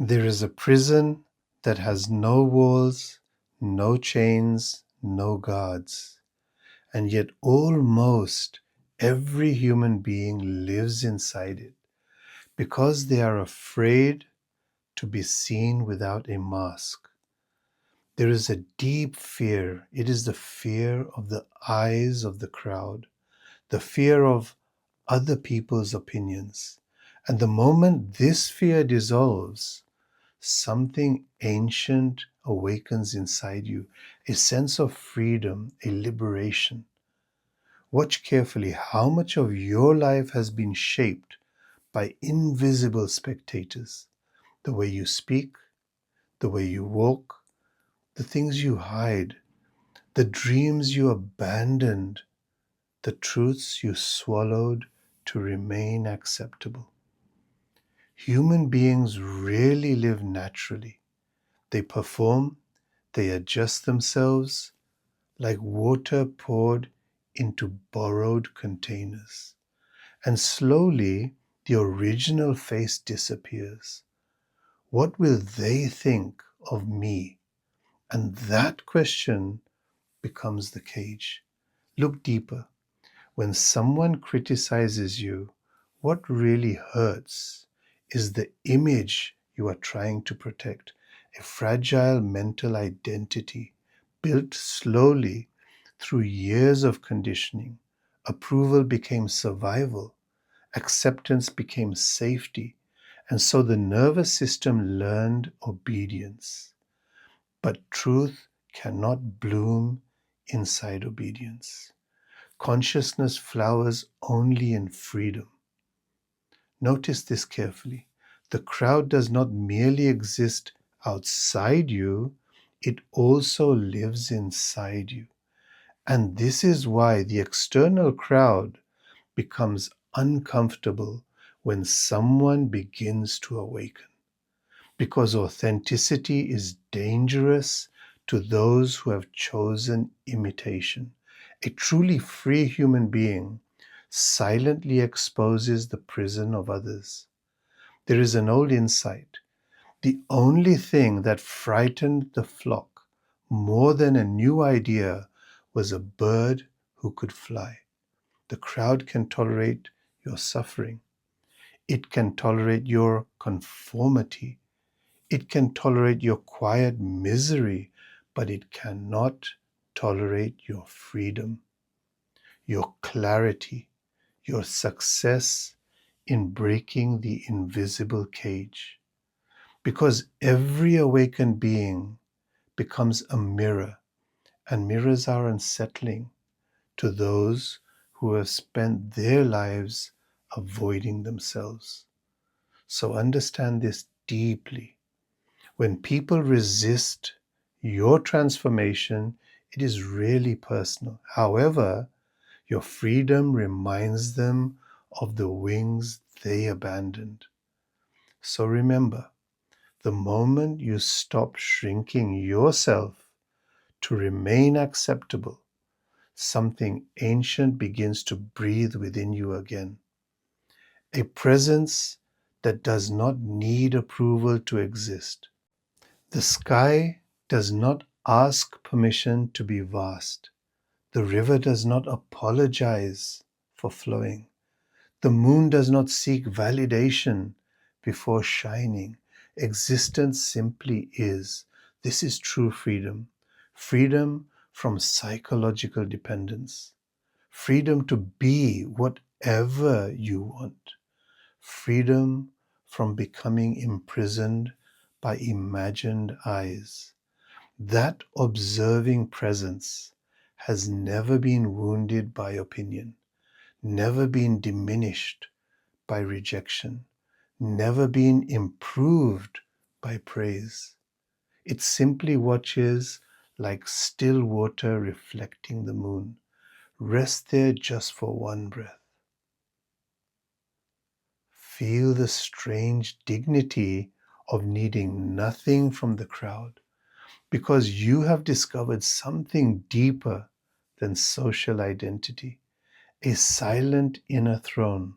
There is a prison that has no walls, no chains, no guards, and yet almost every human being lives inside it because they are afraid to be seen without a mask. There is a deep fear. It is the fear of the eyes of the crowd, the fear of other people's opinions. And the moment this fear dissolves, something ancient awakens inside you, a sense of freedom, a liberation. Watch carefully how much of your life has been shaped by invisible spectators. The way you speak, the way you walk, the things you hide, the dreams you abandoned, the truths you swallowed to remain acceptable. Human beings rarely live naturally. They perform, they adjust themselves like water poured into borrowed containers. And slowly, the original face disappears. What will they think of me? And that question becomes the cage. Look deeper. When someone criticizes you, what really hurts is the image you are trying to protect, a fragile mental identity built slowly through years of conditioning. Approval became survival, acceptance became safety, and so the nervous system learned obedience. But truth cannot bloom inside obedience. Consciousness flowers only in freedom. Notice this carefully. The crowd does not merely exist outside you, it also lives inside you. And this is why the external crowd becomes uncomfortable when someone begins to awaken. Because authenticity is dangerous to those who have chosen imitation. A truly free human being silently exposes the prison of others. There is an old insight. The only thing that frightened the flock more than a new idea was a bird who could fly. The crowd can tolerate your suffering. It can tolerate your conformity. It can tolerate your quiet misery, but it cannot tolerate your freedom, your clarity, your success in breaking the invisible cage. Because every awakened being becomes a mirror, and mirrors are unsettling to those who have spent their lives avoiding themselves. So understand this deeply. When people resist your transformation, it is really personal. However, your freedom reminds them of the wings they abandoned. So remember, the moment you stop shrinking yourself to remain acceptable, something ancient begins to breathe within you again. A presence that does not need approval to exist. The sky does not ask permission to be vast. The river does not apologize for flowing. The moon does not seek validation before shining. Existence simply is. This is true freedom. Freedom from psychological dependence. Freedom to be whatever you want. Freedom from becoming imprisoned by imagined eyes. That observing presence has never been wounded by opinion, never been diminished by rejection, never been improved by praise. It simply watches like still water reflecting the moon. Rest there just for one breath. Feel the strange dignity of needing nothing from the crowd, because you have discovered something deeper than social identity, a silent inner throne.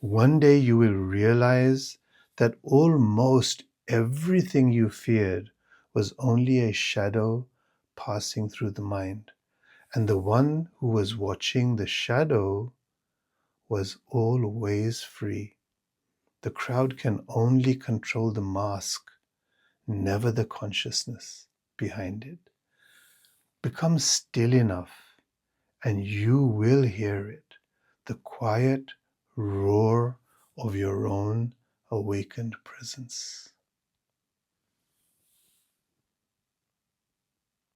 One day you will realize that almost everything you feared was only a shadow passing through the mind. And the one who was watching the shadow was always free. The crowd can only control the mask, never the consciousness behind it. Become still enough, and you will hear it, the quiet roar of your own awakened presence.